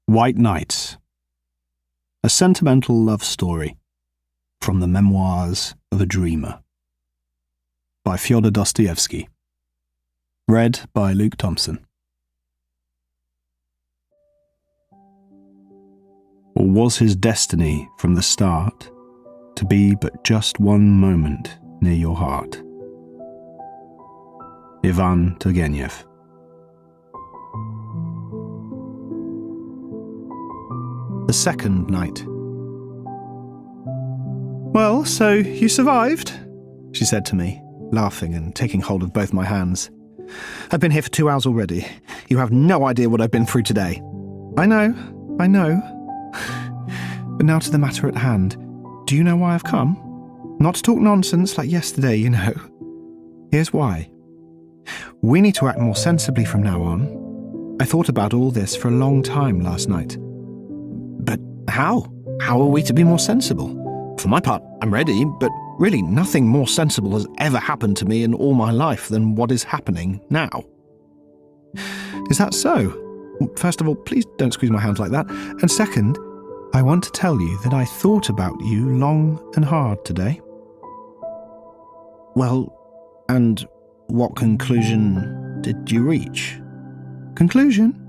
White Nights. A sentimental love story from the memoirs of a dreamer. By Fyodor Dostoevsky. Read by Luke Thompson. Or was his destiny from the start to be but just one moment near your heart? Ivan Turgenev. The second night. "Well, so you survived?" she said to me, laughing and taking hold of both my hands. "I've been here for 2 hours already. You have no idea what I've been through today." I know. But now to the matter at hand. Do you know why I've come? Not to talk nonsense like yesterday, you know. Here's why. We need to act more sensibly from now on. I thought about all this for a long time last night. But how? How are we to be more sensible? For my part, I'm ready, but really nothing more sensible has ever happened to me in all my life than what is happening now. Is that so? First of all, please don't squeeze my hands like that. And second, I want to tell you that I thought about you long and hard today. Well, and what conclusion did you reach? Conclusion?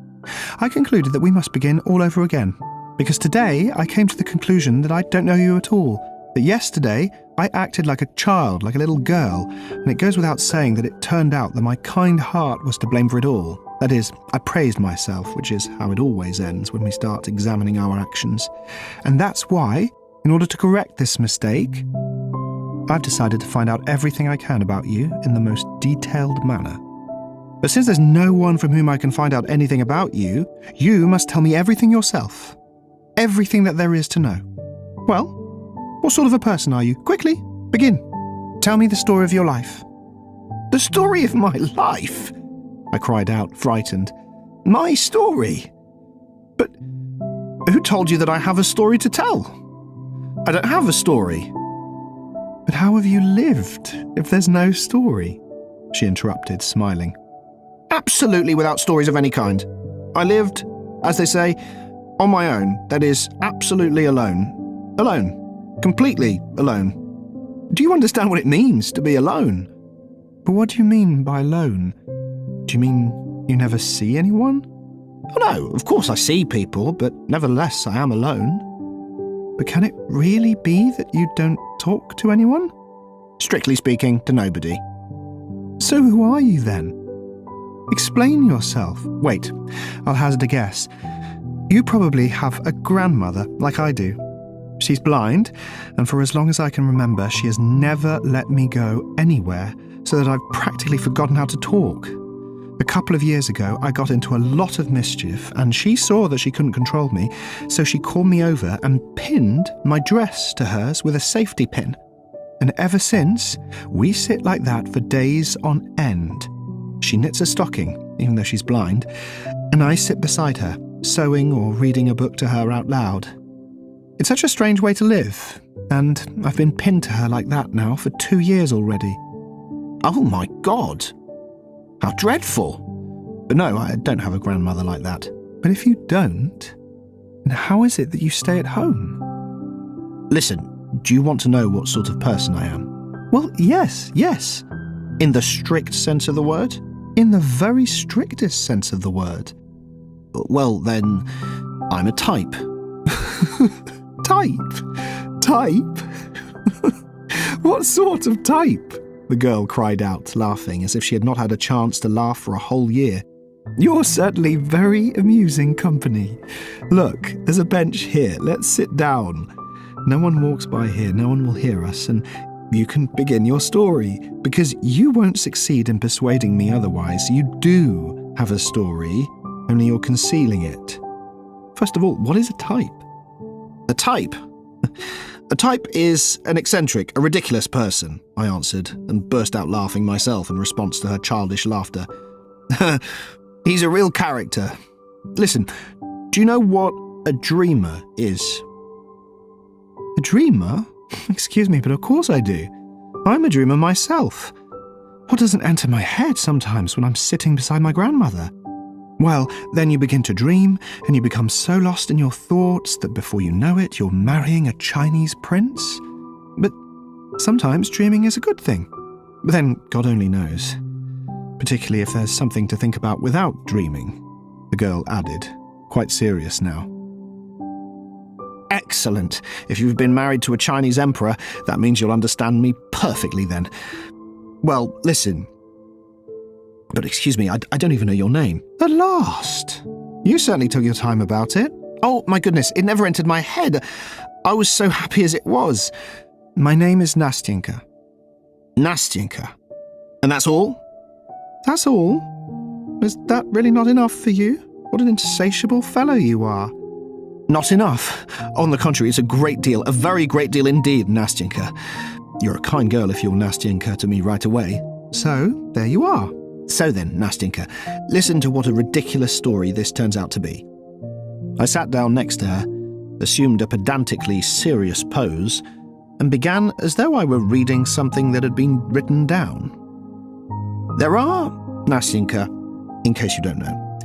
I concluded that we must begin all over again. Because today I came to the conclusion that I don't know you at all. That yesterday I acted like a child, like a little girl, and it goes without saying that it turned out that my kind heart was to blame for it all. That is, I praised myself, which is how it always ends when we start examining our actions. And that's why, in order to correct this mistake, I've decided to find out everything I can about you in the most detailed manner. But since there's no one from whom I can find out anything about you, you must tell me everything yourself. Everything that there is to know. Well, what sort of a person are you? Quickly, begin. Tell me the story of your life." "The story of my life?" I cried out, frightened. "My story? But who told you that I have a story to tell? I don't have a story." "But how have you lived if there's no story?" she interrupted, smiling. "Absolutely without stories of any kind. I lived, as they say, on my own, that is, absolutely alone. Alone. Completely alone. Do you understand what it means to be alone?" "But what do you mean by alone? Do you mean you never see anyone?" "Oh no, of course I see people, but nevertheless I am alone." "But can it really be that you don't talk to anyone?" "Strictly speaking, to nobody." "So who are you then? Explain yourself." "Wait, I'll hazard a guess. You probably have a grandmother, like I do. She's blind, and for as long as I can remember, she has never let me go anywhere, so that I've practically forgotten how to talk. A couple of years ago, I got into a lot of mischief, and she saw that she couldn't control me, so she called me over and pinned my dress to hers with a safety pin. And ever since, we sit like that for days on end. She knits a stocking, even though she's blind, and I sit beside her, sewing or reading a book to her out loud. It's such a strange way to live, and I've been pinned to her like that now for 2 years already." "Oh my God! How dreadful! But no, I don't have a grandmother like that." "But if you don't, then how is it that you stay at home?" "Listen, do you want to know what sort of person I am?" "Well, yes. In the strict sense of the word?" "In the very strictest sense of the word." "Well, then, I'm a type." Type? What sort of type?" the girl cried out, laughing as if she had not had a chance to laugh for a whole year. "You're certainly very amusing company. Look, there's a bench here. Let's sit down. No one walks by here, no one will hear us, and you can begin your story, because you won't succeed in persuading me otherwise. You do have a story, only you're concealing it. First of all, what is a type?" "A type? A type is an eccentric, a ridiculous person," I answered, and burst out laughing myself in response to her childish laughter. "He's a real character. Listen, do you know what a dreamer is?" "A dreamer? Excuse me, but of course I do. I'm a dreamer myself. What doesn't enter my head sometimes when I'm sitting beside my grandmother? Well, then you begin to dream, and you become so lost in your thoughts that before you know it, you're marrying a Chinese prince. But sometimes dreaming is a good thing. But then God only knows. Particularly if there's something to think about without dreaming, the girl added, quite serious now. Excellent. If you've been married to a Chinese emperor, that means you'll understand me perfectly then. Well, listen. But excuse me, I don't even know your name. At last! You certainly took your time about it. Oh, my goodness, it never entered my head. I was so happy as it was. My name is Nastyenka. Nastyenka? And that's all? That's all? Is that really not enough for you? What an insatiable fellow you are. Not enough. On the contrary, it's a great deal, a very great deal indeed, Nastyenka. You're a kind girl if you'll Nastyenka to me right away. So, there you are. So then, Nastyenka, listen to what a ridiculous story this turns out to be. I sat down next to her, assumed a pedantically serious pose, and began as though I were reading something that had been written down. There are, Nastyenka, in case you don't know,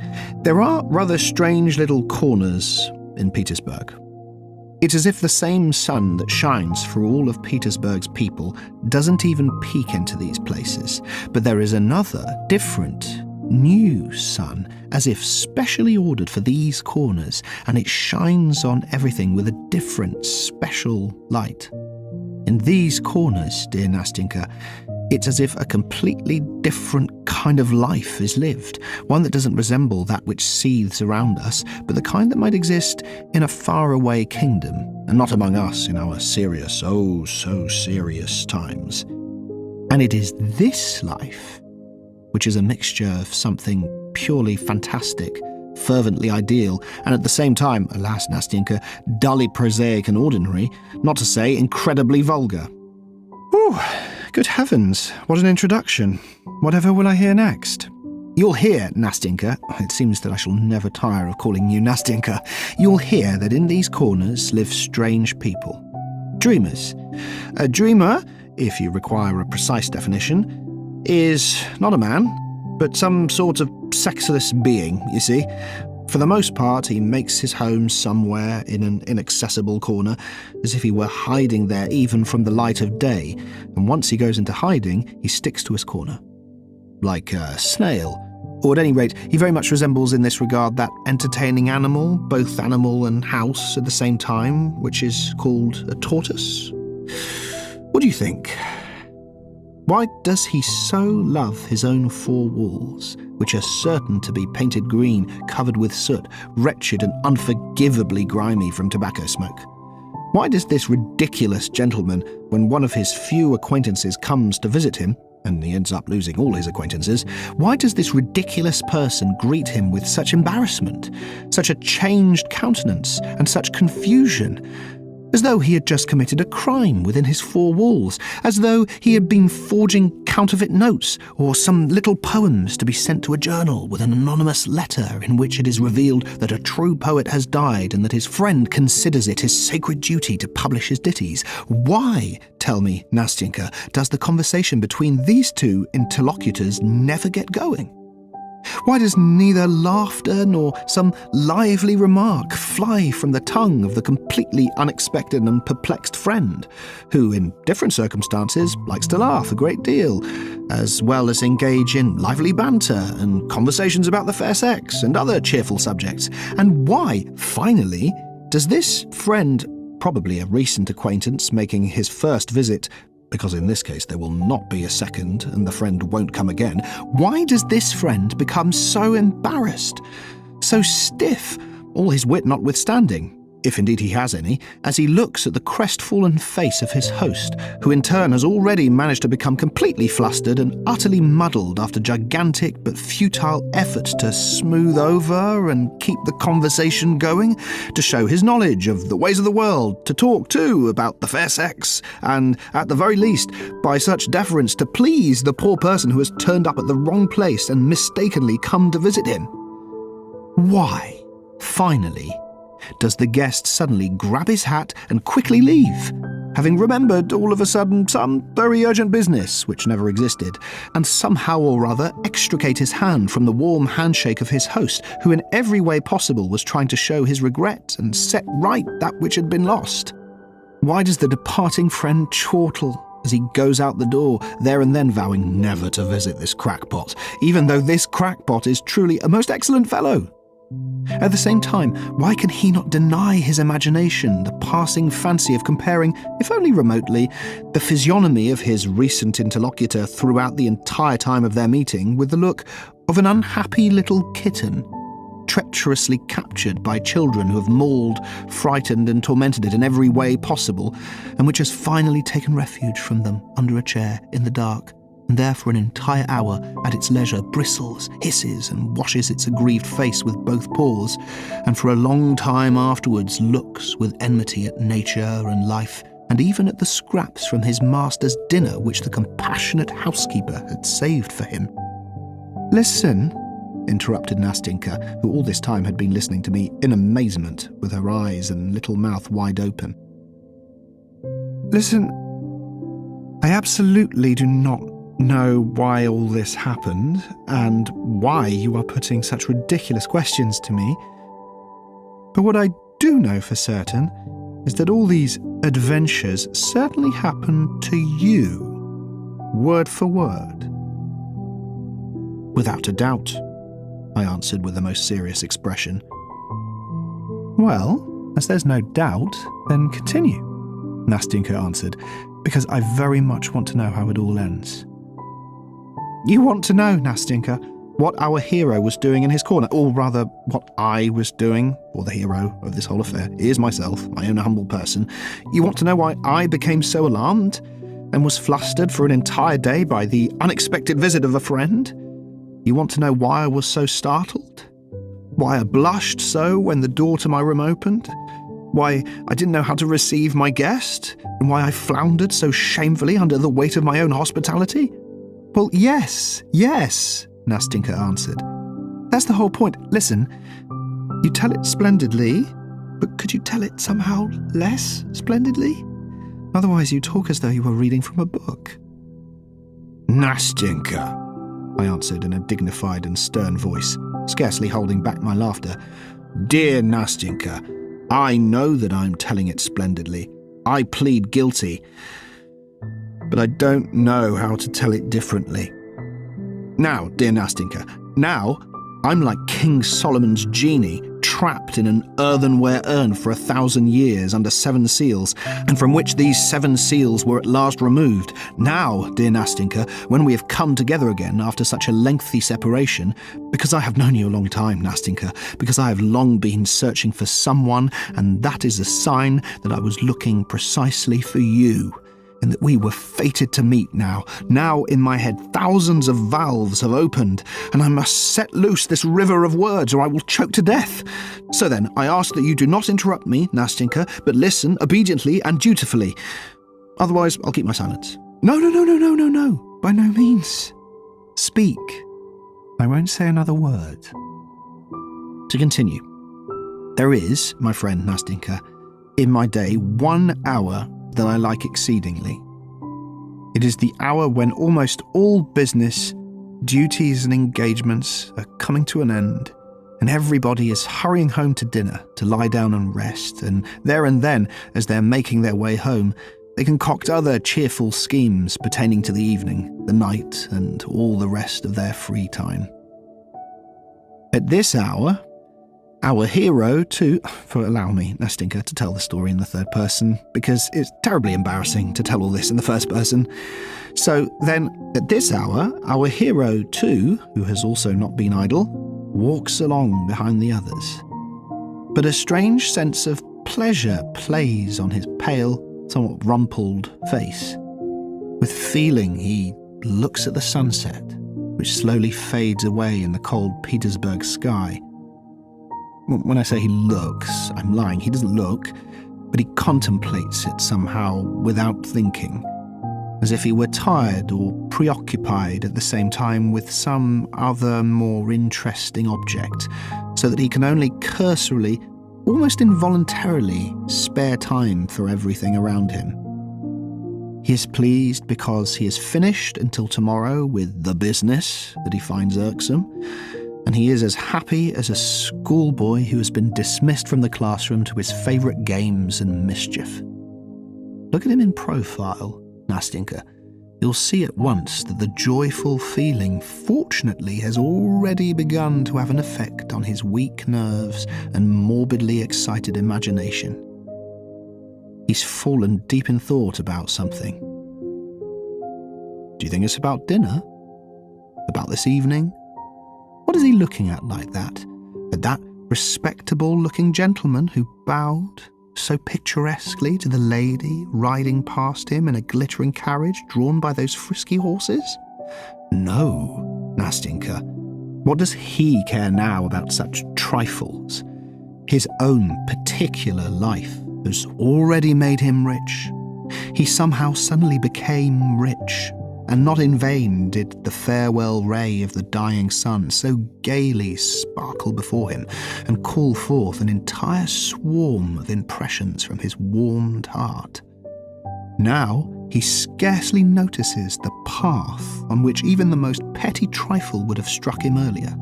there are rather strange little corners in Petersburg. It's as if the same sun that shines for all of Petersburg's people doesn't even peek into these places, but there is another, different, new sun, as if specially ordered for these corners, and it shines on everything with a different, special light. In these corners, dear Nastyenka, it's as if a completely different kind of life is lived, one that doesn't resemble that which seethes around us, but the kind that might exist in a faraway kingdom, and not among us in our serious, oh so serious times. And it is this life, which is a mixture of something purely fantastic, fervently ideal, and at the same time, alas, Nastyenka, dully prosaic and ordinary, not to say incredibly vulgar. Ooh, good heavens, what an introduction. Whatever will I hear next? You'll hear, Nastyenka, it seems that I shall never tire of calling you Nastyenka, you'll hear that in these corners live strange people. Dreamers. A dreamer, if you require a precise definition, is not a man, but some sort of sexless being, you see. For the most part, he makes his home somewhere in an inaccessible corner, as if he were hiding there even from the light of day, and once he goes into hiding, he sticks to his corner. Like a snail, or at any rate, he very much resembles in this regard that entertaining animal, both animal and house at the same time, which is called a tortoise. What do you think? Why does he so love his own four walls, which are certain to be painted green, covered with soot, wretched and unforgivably grimy from tobacco smoke? Why does this ridiculous gentleman, when one of his few acquaintances comes to visit him, and he ends up losing all his acquaintances, why does this ridiculous person greet him with such embarrassment, such a changed countenance, and such confusion? As though he had just committed a crime within his four walls, as though he had been forging counterfeit notes or some little poems to be sent to a journal with an anonymous letter in which it is revealed that a true poet has died and that his friend considers it his sacred duty to publish his ditties. Why, tell me, Nastyenka, does the conversation between these two interlocutors never get going? Why does neither laughter nor some lively remark fly from the tongue of the completely unexpected and perplexed friend, who, in different circumstances, likes to laugh a great deal, as well as engage in lively banter and conversations about the fair sex and other cheerful subjects? And why, finally, does this friend, probably a recent acquaintance making his first visit, because in this case there will not be a second and the friend won't come again, why does this friend become so embarrassed, so stiff, all his wit notwithstanding, if indeed he has any, as he looks at the crestfallen face of his host, who in turn has already managed to become completely flustered and utterly muddled after gigantic but futile efforts to smooth over and keep the conversation going, to show his knowledge of the ways of the world, to talk, too, about the fair sex, and, at the very least, by such deference to please the poor person who has turned up at the wrong place and mistakenly come to visit him? Why, finally, does the guest suddenly grab his hat and quickly leave? having remembered all of a sudden some very urgent business which never existed, and somehow or other extricate his hand from the warm handshake of his host, who in every way possible was trying to show his regret and set right that which had been lost? Why does the departing friend chortle as he goes out the door, there and then vowing never to visit this crackpot, even though this crackpot is truly a most excellent fellow? At the same time, why can he not deny his imagination the passing fancy of comparing, if only remotely, the physiognomy of his recent interlocutor throughout the entire time of their meeting with the look of an unhappy little kitten, treacherously captured by children who have mauled, frightened and tormented it in every way possible, and which has finally taken refuge from them under a chair in the dark, and there for an entire hour at its leisure bristles, hisses and washes its aggrieved face with both paws, and for a long time afterwards looks with enmity at nature and life, and even at the scraps from his master's dinner which the compassionate housekeeper had saved for him. "Listen," interrupted Nastinka, who all this time had been listening to me in amazement, with her eyes and little mouth wide open. "Listen, I absolutely do not know why all this happened, and why you are putting such ridiculous questions to me. But what I do know for certain is that all these adventures certainly happened to you, word for word." "Without a doubt," I answered with the most serious expression. "Well, as there's no doubt, then continue," Nastinka answered, "because I very much want to know how it all ends." "You want to know, Nastinka, what our hero was doing in his corner, or rather, what I was doing, or the hero of this whole affair is myself, my own humble person. You want to know why I became so alarmed, and was flustered for an entire day by the unexpected visit of a friend? You want to know why I was so startled? Why I blushed so when the door to my room opened? Why I didn't know how to receive my guest? And why I floundered so shamefully under the weight of my own hospitality? Well, yes, Nastinka answered. That's the whole point. Listen, you tell it splendidly, but could you tell it somehow less splendidly? Otherwise you talk as though you were reading from a book." "Nastinka," I answered in a dignified and stern voice, scarcely holding back my laughter. "Dear Nastinka, I know that I'm telling it splendidly. I plead guilty. But I don't know how to tell it differently. Now, dear Nastinka, now I'm like King Solomon's genie, trapped in an earthenware urn for 1,000 years under 7 seals, and from which these 7 seals were at last removed. Now, dear Nastinka, when we have come together again after such a lengthy separation, because I have known you a long time, Nastinka, because I have long been searching for someone, and that is a sign that I was looking precisely for you, and that we were fated to meet now. Now in my head thousands of valves have opened, and I must set loose this river of words, or I will choke to death. So then, I ask that you do not interrupt me, Nastinka, but listen obediently and dutifully. Otherwise, I'll keep my silence." No, by no means. Speak. I won't say another word." To continue, there is, my friend Nastinka, in my day 1 hour that I like exceedingly. It is the hour when almost all business, duties and engagements are coming to an end, and everybody is hurrying home to dinner to lie down and rest, and there and then, as they're making their way home, they concoct other cheerful schemes pertaining to the evening, the night, and all the rest of their free time. At this hour, our hero, too, for allow me, Nastinka, to tell the story in the third person, because it's terribly embarrassing to tell all this in the first person. So then, at this hour, our hero, too, who has also not been idle, walks along behind the others. But a strange sense of pleasure plays on his pale, somewhat rumpled face. With feeling, he looks at the sunset, which slowly fades away in the cold Petersburg sky. When I say he looks, I'm lying. He doesn't look, but he contemplates it somehow without thinking, as if he were tired or preoccupied at the same time with some other more interesting object, so that he can only cursorily, almost involuntarily, spare time for everything around him. He is pleased because he is finished until tomorrow with the business that he finds irksome, and he is as happy as a schoolboy who has been dismissed from the classroom to his favourite games and mischief. Look at him in profile, Nastinka. You'll see at once that the joyful feeling, fortunately, has already begun to have an effect on his weak nerves and morbidly excited imagination. He's fallen deep in thought about something. Do you think it's about dinner? About this evening? What is he looking at like that? At that respectable-looking gentleman who bowed so picturesquely to the lady riding past him in a glittering carriage drawn by those frisky horses? No, Nastinka. What does he care now about such trifles? His own particular life has already made him rich. He somehow suddenly became rich, and not in vain did the farewell ray of the dying sun so gaily sparkle before him and call forth an entire swarm of impressions from his warmed heart. Now he scarcely notices the path on which even the most petty trifle would have struck him earlier.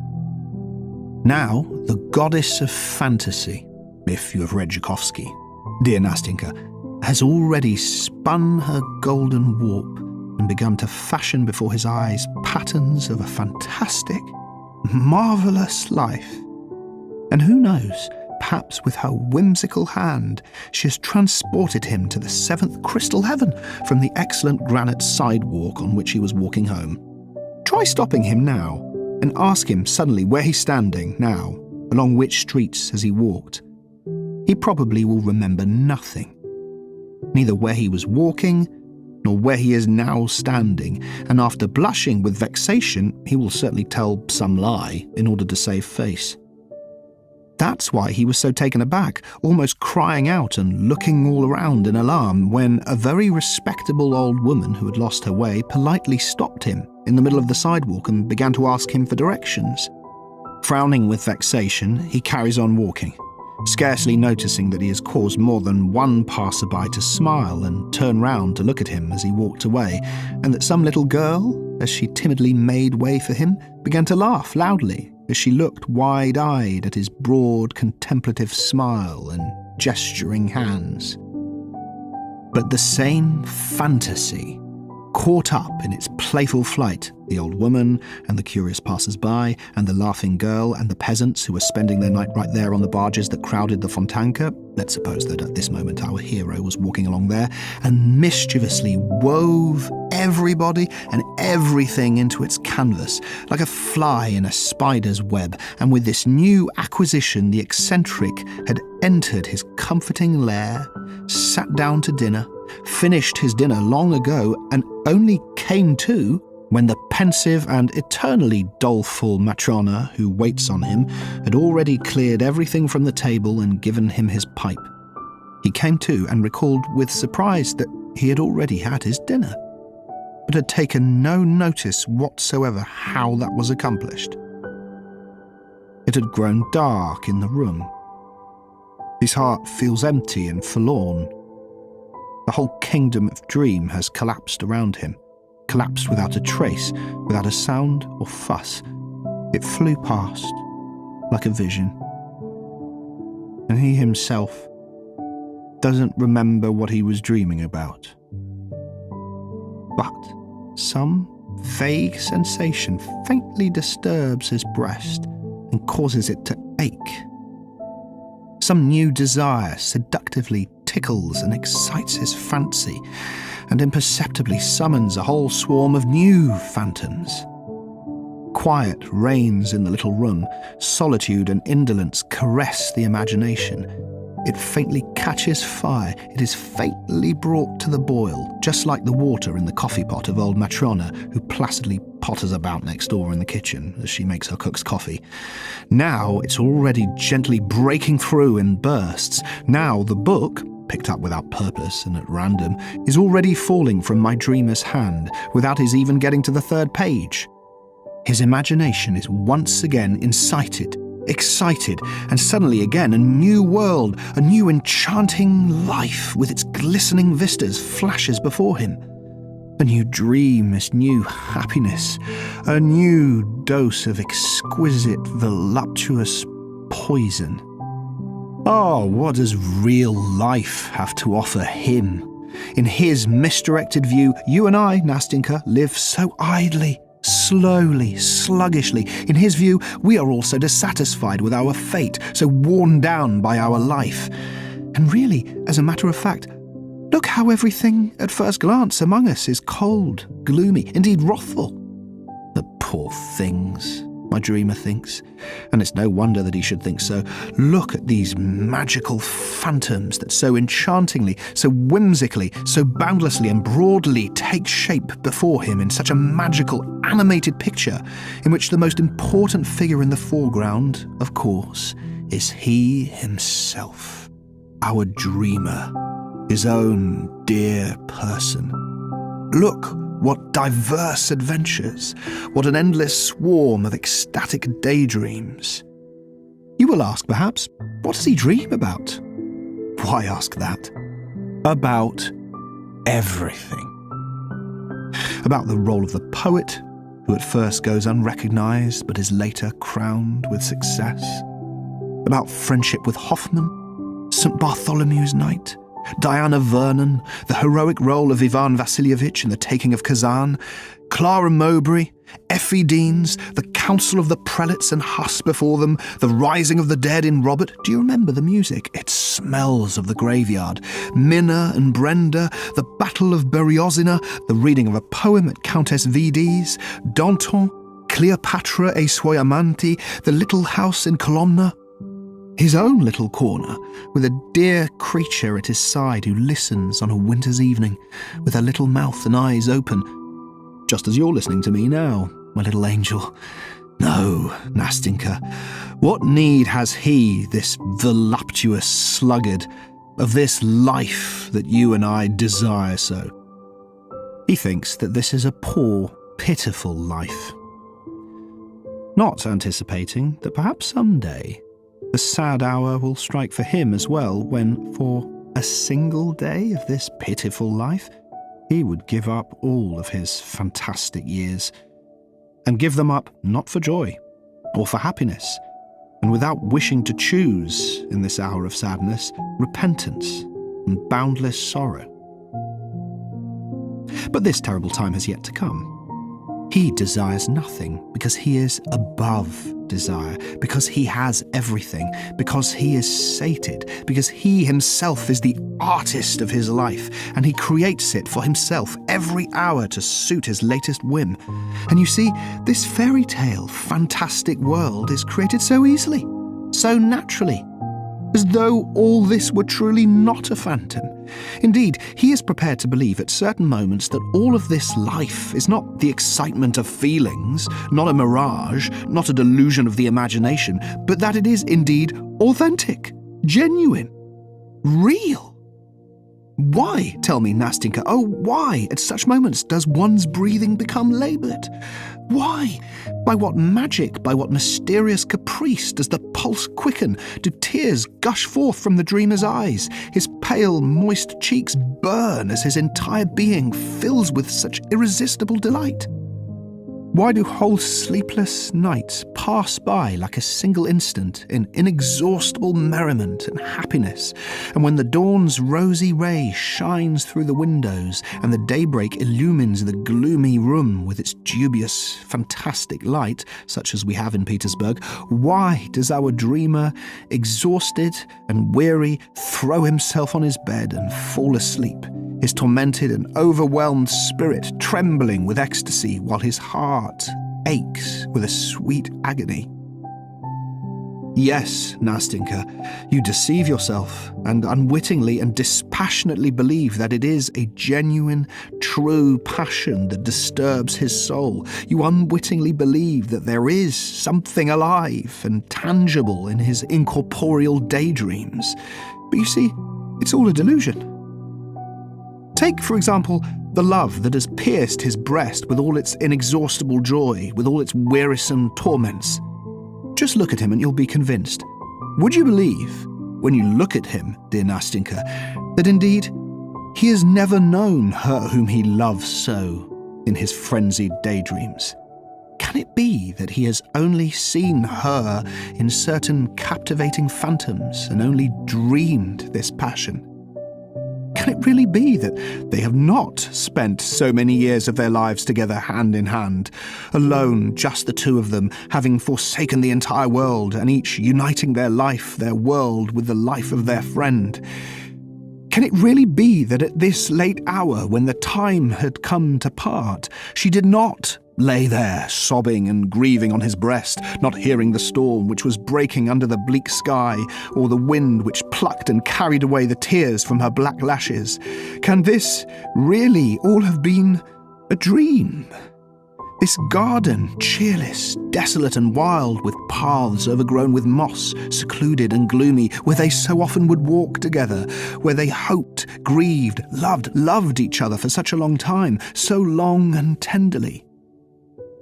Now the goddess of fantasy, if you have read Tchaikovsky, dear Nastinka, has already spun her golden warp and begun to fashion before his eyes patterns of a fantastic, marvellous life. And who knows, perhaps with her whimsical hand she has transported him to the seventh crystal heaven from the excellent granite sidewalk on which he was walking home. Try stopping him now and ask him suddenly where he's standing now, along which streets has he walked. He probably will remember nothing, neither where he was walking nor where he is now standing, and after blushing with vexation, he will certainly tell some lie in order to save face. That's why he was so taken aback, almost crying out and looking all around in alarm, when a very respectable old woman who had lost her way politely stopped him in the middle of the sidewalk and began to ask him for directions. Frowning with vexation, he carries on walking, scarcely noticing that he has caused more than one passerby to smile and turn round to look at him as he walked away, and that some little girl, as she timidly made way for him, began to laugh loudly as she looked wide-eyed at his broad, contemplative smile and gesturing hands. But the same fantasy, caught up in its playful flight, the old woman and the curious passers-by and the laughing girl and the peasants who were spending their night right there on the barges that crowded the Fontanka, let's suppose that at this moment our hero was walking along there, and mischievously wove everybody and everything into its canvas, like a fly in a spider's web, and with this new acquisition the eccentric had entered his comforting lair, sat down to dinner, finished his dinner long ago, and only came to when the pensive and eternally doleful Matrona who waits on him had already cleared everything from the table and given him his pipe. He came to and recalled with surprise that he had already had his dinner, but had taken no notice whatsoever how that was accomplished. It had grown dark in the room. His heart feels empty and forlorn. The whole kingdom of dream has collapsed around him, collapsed without a trace, without a sound or fuss. It flew past, like a vision. And he himself doesn't remember what he was dreaming about. But some vague sensation faintly disturbs his breast and causes it to ache. Some new desire seductively tickles and excites his fancy, and imperceptibly summons a whole swarm of new phantoms. Quiet reigns in the little room. Solitude and indolence caress the imagination. It faintly catches fire. It is faintly brought to the boil, just like the water in the coffee pot of old Matrona, who placidly potters about next door in the kitchen as she makes her cook's coffee. Now it's already gently breaking through in bursts. Now the book, picked up without purpose and at random, is already falling from my dreamer's hand without his even getting to the third page. His imagination is once again incited, excited, and suddenly again a new world, a new enchanting life with its glistening vistas flashes before him. A new dream is new happiness, a new dose of exquisite, voluptuous poison. Oh, what does real life have to offer him? In his misdirected view, you and I, Nastinka, live so idly, slowly, sluggishly. In his view, we are all so dissatisfied with our fate, so worn down by our life. And really, as a matter of fact, look how everything, at first glance, among us is cold, gloomy, indeed wrathful. The poor things, my dreamer thinks, and it's no wonder that he should think so. Look at these magical phantoms that so enchantingly, so whimsically, so boundlessly and broadly take shape before him in such a magical, animated picture, in which the most important figure in the foreground, of course, is he himself, our dreamer, his own dear person. Look, what diverse adventures, what an endless swarm of ecstatic daydreams. You will ask, perhaps, what does he dream about? Why ask that? About everything. About the role of the poet, who at first goes unrecognised but is later crowned with success. About friendship with Hoffman, St. Bartholomew's Night, Diana Vernon, the heroic role of Ivan Vasilievich in The Taking of Kazan, Clara Mowbray, Effie Deans, the council of the prelates and Huss before them, the rising of the dead in Robert. Do you remember the music? It smells of the graveyard. Minna and Brenda, the Battle of Berezina, the reading of a poem at Countess Vidi's, Danton, Cleopatra e suoi amanti, the little house in Colomna. His own little corner, with a dear creature at his side who listens on a winter's evening, with her little mouth and eyes open, just as you're listening to me now, my little angel. No, Nastinka, what need has he, this voluptuous sluggard, of this life that you and I desire so? He thinks that this is a poor, pitiful life, not anticipating that perhaps someday the sad hour will strike for him as well when, for a single day of this pitiful life, he would give up all of his fantastic years, and give them up not for joy or for happiness, and without wishing to choose, in this hour of sadness, repentance and boundless sorrow. But this terrible time has yet to come. He desires nothing because he is above desire, because he has everything, because he is sated, because he himself is the artist of his life, and he creates it for himself every hour to suit his latest whim. And you see, this fairy tale, fantastic world is created so easily, so naturally, as though all this were truly not a phantom. Indeed, he is prepared to believe at certain moments that all of this life is not the excitement of feelings, not a mirage, not a delusion of the imagination, but that it is indeed authentic, genuine, real. Why, tell me, Nastinka, oh, why at such moments does one's breathing become laboured? Why? By what magic, by what mysterious caprice does the pulse quicken? Do tears gush forth from the dreamer's eyes? His pale, moist cheeks burn as his entire being fills with such irresistible delight? Why do whole sleepless nights pass by like a single instant in inexhaustible merriment and happiness, and when the dawn's rosy ray shines through the windows and the daybreak illumines the gloomy room with its dubious, fantastic light, such as we have in Petersburg, why does our dreamer, exhausted and weary, throw himself on his bed and fall asleep, his tormented and overwhelmed spirit trembling with ecstasy, while his heart aches with a sweet agony? Yes, Nastinka, you deceive yourself and unwittingly and dispassionately believe that it is a genuine, true passion that disturbs his soul. You unwittingly believe that there is something alive and tangible in his incorporeal daydreams. But you see, it's all a delusion. Take, for example, the love that has pierced his breast with all its inexhaustible joy, with all its wearisome torments. Just look at him and you'll be convinced. Would you believe, when you look at him, dear Nastinka, that indeed He has never known her whom he loves so in his frenzied daydreams. Can it be that he has only seen her in certain captivating phantoms and only dreamed this passion? Can it really be that they have not spent so many years of their lives together hand in hand, alone, just the two of them, having forsaken the entire world and each uniting their life, their world, with the life of their friend? Can it really be that at this late hour, when the time had come to part, she did not lay there, sobbing and grieving on his breast, not hearing the storm which was breaking under the bleak sky, or the wind which plucked and carried away the tears from her black lashes? Can this really all have been a dream? This garden, cheerless, desolate and wild, with paths overgrown with moss, secluded and gloomy, where they so often would walk together, where they hoped, grieved, loved each other for such a long time, so long and tenderly.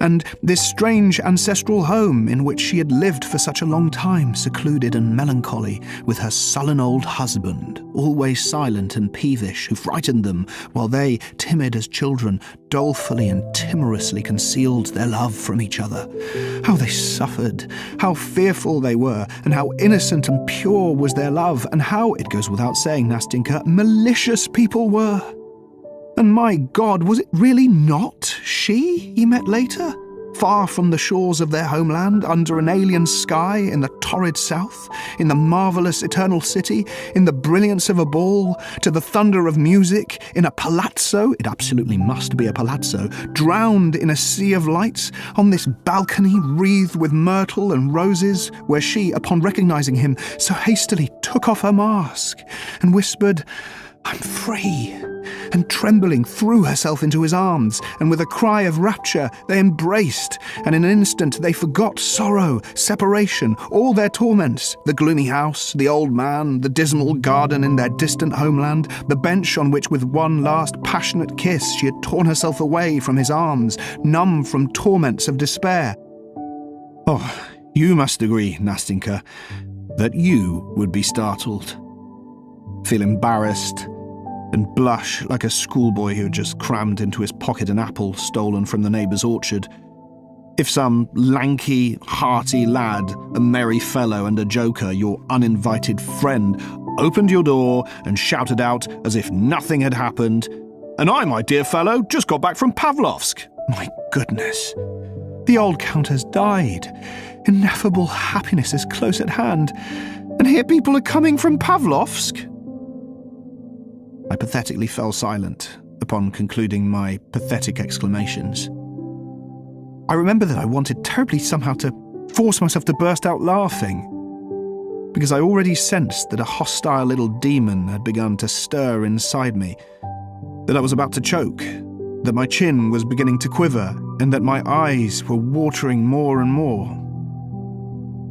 And this strange ancestral home in which she had lived for such a long time, secluded and melancholy, with her sullen old husband, always silent and peevish, who frightened them, while they, timid as children, dolefully and timorously concealed their love from each other. How they suffered, how fearful they were, and how innocent and pure was their love, and how, it goes without saying, Nastinka, malicious people were. And my God, was it really not she he met later? Far from the shores of their homeland, under an alien sky, in the torrid south, in the marvellous eternal city, in the brilliance of a ball, to the thunder of music, in a palazzo, it absolutely must be a palazzo, drowned in a sea of lights, on this balcony wreathed with myrtle and roses, where she, upon recognising him, so hastily took off her mask and whispered, "I'm free," and trembling threw herself into his arms, and with a cry of rapture they embraced, and in an instant they forgot sorrow, separation, all their torments, the gloomy house, the old man, the dismal garden in their distant homeland, the bench on which with one last passionate kiss she had torn herself away from his arms, numb from torments of despair. Oh, you must agree, Nastinka, that you would be startled, feel embarrassed, and blush like a schoolboy who had just crammed into his pocket an apple stolen from the neighbour's orchard, if some lanky, hearty lad, a merry fellow and a joker, your uninvited friend, opened your door and shouted out as if nothing had happened, "And I, my dear fellow, just got back from Pavlovsk." My goodness, the old count has died. Ineffable happiness is close at hand, and here people are coming from Pavlovsk. I pathetically fell silent upon concluding my pathetic exclamations. I remember that I wanted terribly somehow to force myself to burst out laughing, because I already sensed that a hostile little demon had begun to stir inside me, that I was about to choke, that my chin was beginning to quiver, and that my eyes were watering more and more.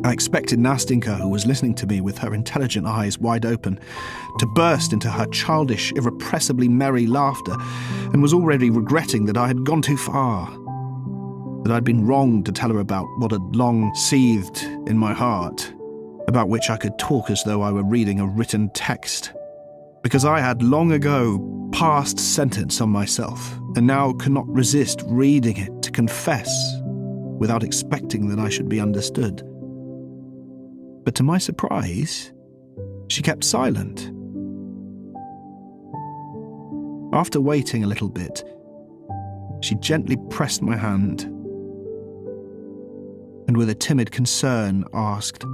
I expected Nastinka, who was listening to me with her intelligent eyes wide open, to burst into her childish, irrepressibly merry laughter, and was already regretting that I had gone too far, that I'd been wrong to tell her about what had long seethed in my heart, about which I could talk as though I were reading a written text, because I had long ago passed sentence on myself, and now could not resist reading it to confess, without expecting that I should be understood. But to my surprise, she kept silent. After waiting a little bit, she gently pressed my hand and with a timid concern asked,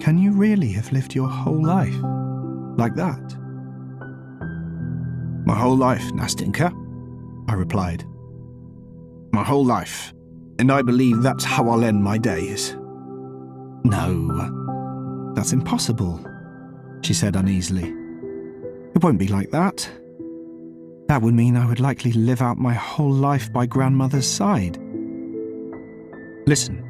"Can you really have lived your whole life like that?" "My whole life, Nastinka," I replied. "My whole life, and I believe that's how I'll end my days." "No, that's impossible," she said uneasily. "It won't be like that. That would mean I would likely live out my whole life by grandmother's side. Listen,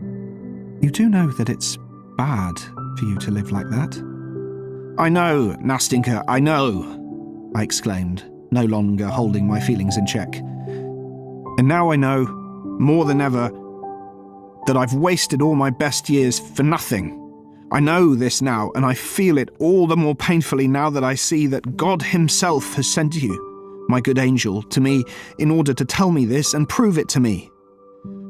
you do know that it's bad for you to live like that?" "I know, Nastinka, I know," I exclaimed, no longer holding my feelings in check. "And now I know, more than ever, that I've wasted all my best years for nothing. I know this now, and I feel it all the more painfully now that I see that God himself has sent you, my good angel, to me in order to tell me this and prove it to me.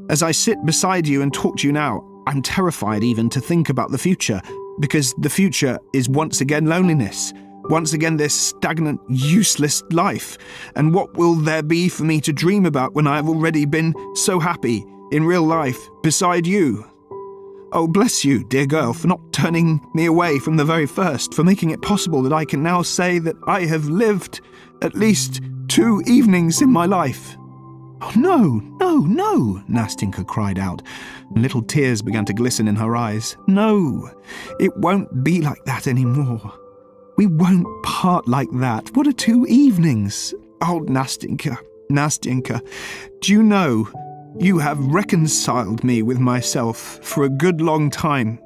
As I sit beside you and talk to you now, I'm terrified even to think about the future, because the future is once again loneliness, once again this stagnant, useless life. And what will there be for me to dream about when I have already been so happy in real life beside you? Oh, bless you, dear girl, for not turning me away from the very first, for making it possible that I can now say that I have lived at least 2 evenings in my life. Oh, no, Nastinka cried out, and little tears began to glisten in her eyes. No, it won't be like that anymore. We won't part like that. What are 2 evenings? Oh, Nastinka, do you know you have reconciled me with myself for a good long time?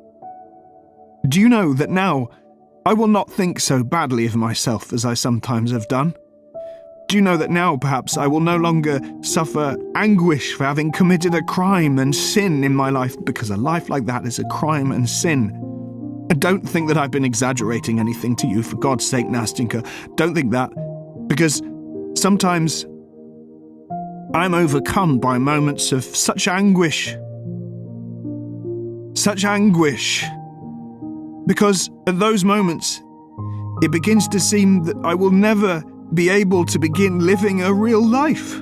Do you know that now I will not think so badly of myself as I sometimes have done? Do you know that now perhaps I will no longer suffer anguish for having committed a crime and sin in my life, because a life like that is a crime and sin? And don't think that I've been exaggerating anything to you, for God's sake, Nastinka. Don't think that, because sometimes I'm overcome by moments of such anguish. Because at those moments, it begins to seem that I will never be able to begin living a real life.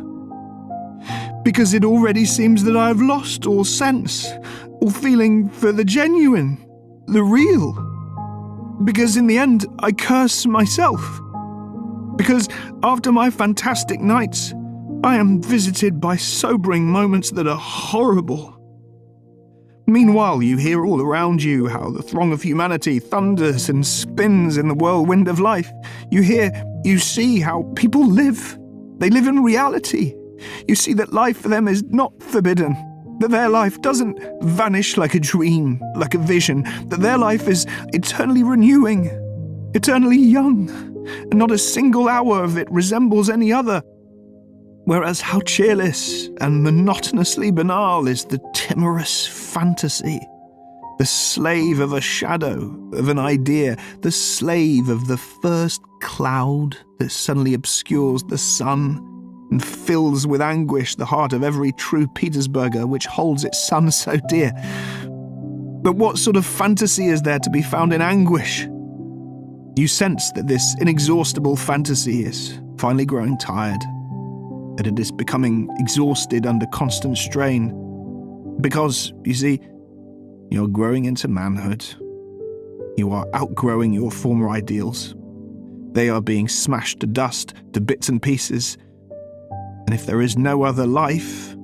Because it already seems that I've lost all sense, all feeling for the genuine, the real. Because in the end, I curse myself. Because after my fantastic nights, I am visited by sobering moments that are horrible. Meanwhile, you hear all around you how the throng of humanity thunders and spins in the whirlwind of life. You see how people live. They live in reality. You see that life for them is not forbidden, that their life doesn't vanish like a dream, like a vision, that their life is eternally renewing, eternally young, and not a single hour of it resembles any other. Whereas how cheerless and monotonously banal is the timorous fantasy, the slave of a shadow, of an idea, the slave of the first cloud that suddenly obscures the sun and fills with anguish the heart of every true Petersburger which holds its sun so dear. But what sort of fantasy is there to be found in anguish? You sense that this inexhaustible fantasy is finally growing tired, that it is becoming exhausted under constant strain, because, you see, you're growing into manhood. You are outgrowing your former ideals. They are being smashed to dust, to bits and pieces. And if there is no other life,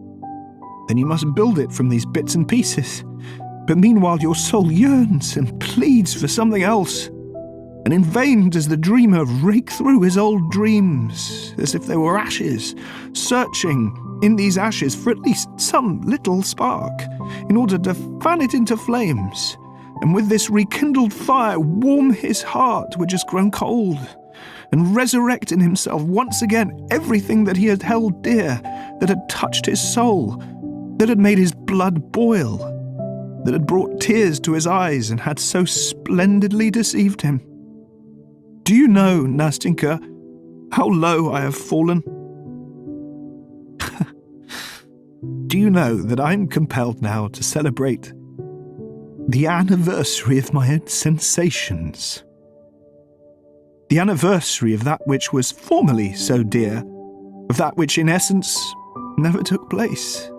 then you must build it from these bits and pieces. But meanwhile your soul yearns and pleads for something else. And in vain does the dreamer rake through his old dreams as if they were ashes, searching in these ashes for at least some little spark, in order to fan it into flames, and with this rekindled fire warm his heart which has grown cold, and resurrect in himself once again everything that he had held dear, that had touched his soul, that had made his blood boil, that had brought tears to his eyes and had so splendidly deceived him. Do you know, Nastinka, how low I have fallen? Do you know that I'm compelled now to celebrate the anniversary of my own sensations? The anniversary of that which was formerly so dear, of that which in essence never took place.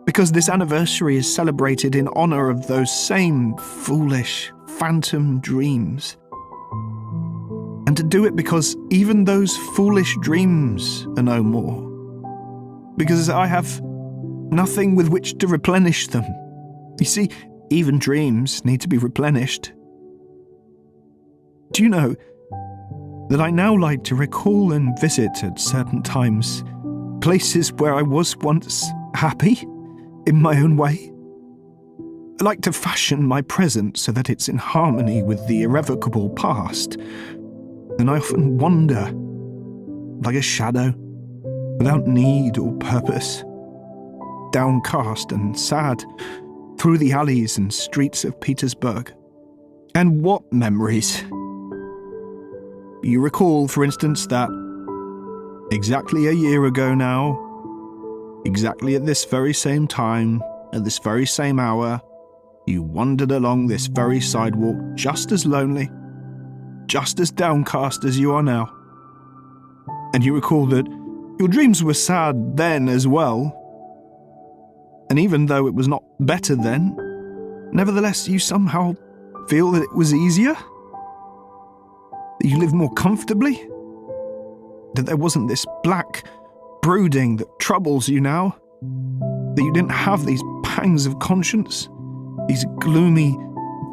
Because this anniversary is celebrated in honour of those same foolish phantom dreams. And to do it because even those foolish dreams are no more. Because I have nothing with which to replenish them. You see, even dreams need to be replenished. Do you know that I now like to recall and visit at certain times places where I was once happy in my own way? I like to fashion my present so that it's in harmony with the irrevocable past. And I often wander, like a shadow, without need or purpose, downcast and sad, through the alleys and streets of Petersburg. And what memories! You recall, for instance, that exactly a year ago now, exactly at this very same time, at this very same hour, you wandered along this very sidewalk just as lonely, just as downcast as you are now. And you recall that your dreams were sad then as well. And even though it was not better then, nevertheless you somehow feel that it was easier? That you lived more comfortably? That there wasn't this black brooding that troubles you now? That you didn't have these pangs of conscience? These gloomy,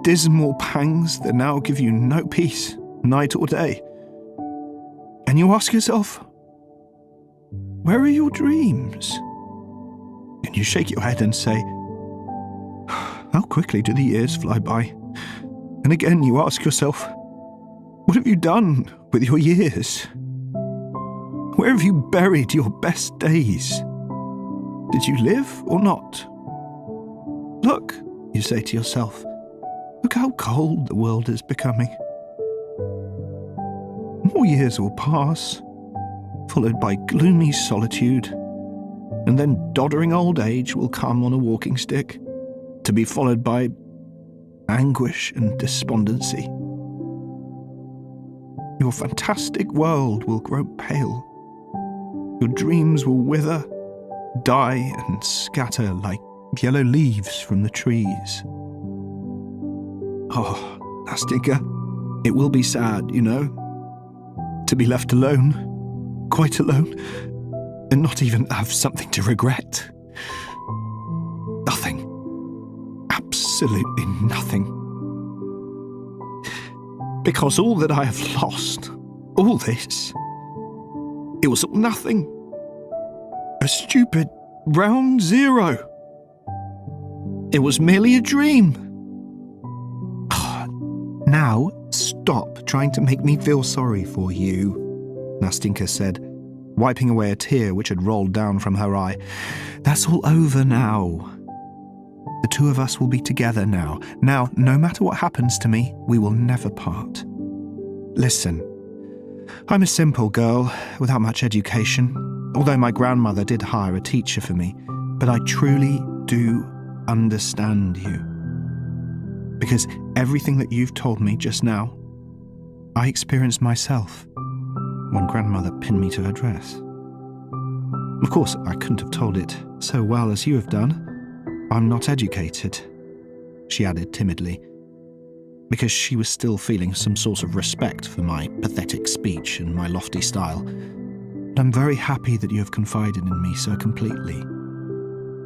dismal pangs that now give you no peace, night or day? And you ask yourself, where are your dreams? And you shake your head and say, how quickly do the years fly by? And again you ask yourself, what have you done with your years? Where have you buried your best days? Did you live or not? Look, you say to yourself, look how cold the world is becoming. More years will pass, followed by gloomy solitude, and then doddering old age will come on a walking stick, to be followed by anguish and despondency. Your fantastic world will grow pale. Your dreams will wither, die, and scatter like yellow leaves from the trees. Oh, Nastinka, it will be sad, you know, to be left alone, quite alone, and not even have something to regret. Nothing. Absolutely nothing. Because all that I have lost, all this, it was all nothing. A stupid round zero. It was merely a dream. Now, stop trying to make me feel sorry for you, Nastinka said, wiping away a tear which had rolled down from her eye. That's all over now. The two of us will be together now. Now, no matter what happens to me, we will never part. Listen, I'm a simple girl without much education, although my grandmother did hire a teacher for me, but I truly do understand you. Because everything that you've told me just now, I experienced myself when grandmother pinned me to her dress. Of course, I couldn't have told it so well as you have done. I'm not educated, she added timidly, because she was still feeling some sort of respect for my pathetic speech and my lofty style. But I'm very happy that you have confided in me so completely.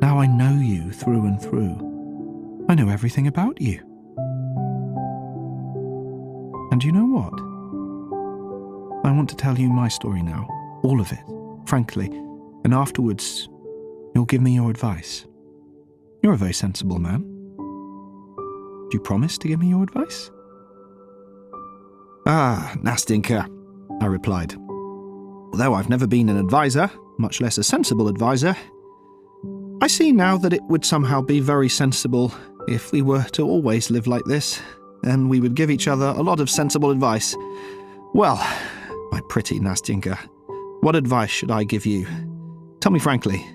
Now I know you through and through. I know everything about you. And you know what? I want to tell you my story now, all of it, frankly, and afterwards you'll give me your advice. You're a very sensible man. Do you promise to give me your advice? Ah, Nastinka, I replied. Although I've never been an advisor, much less a sensible advisor, I see now that it would somehow be very sensible if we were to always live like this, and we would give each other a lot of sensible advice. Well, my pretty Nastinka, what advice should I give you? Tell me frankly.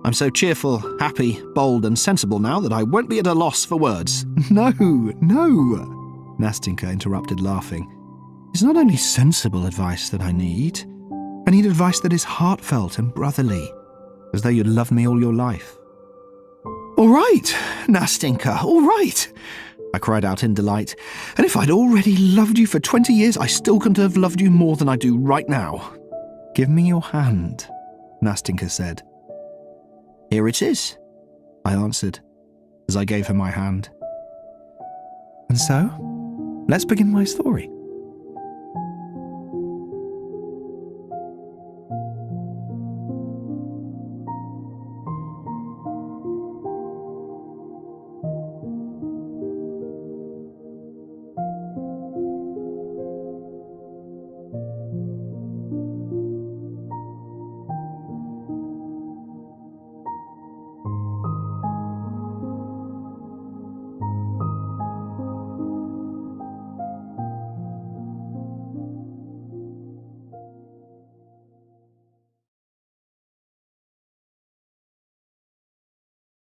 I'm so cheerful, happy, bold, and sensible now that I won't be at a loss for words. No, Nastinka interrupted, laughing. It's not only sensible advice that I need advice that is heartfelt and brotherly, as though you'd loved me all your life. All right, Nastinka, all right, I cried out in delight. And if I'd already loved you for 20 years, I still couldn't have loved you more than I do right now. Give me your hand, Nastinka said. Here it is, I answered, as I gave her my hand. And so, let's begin my story.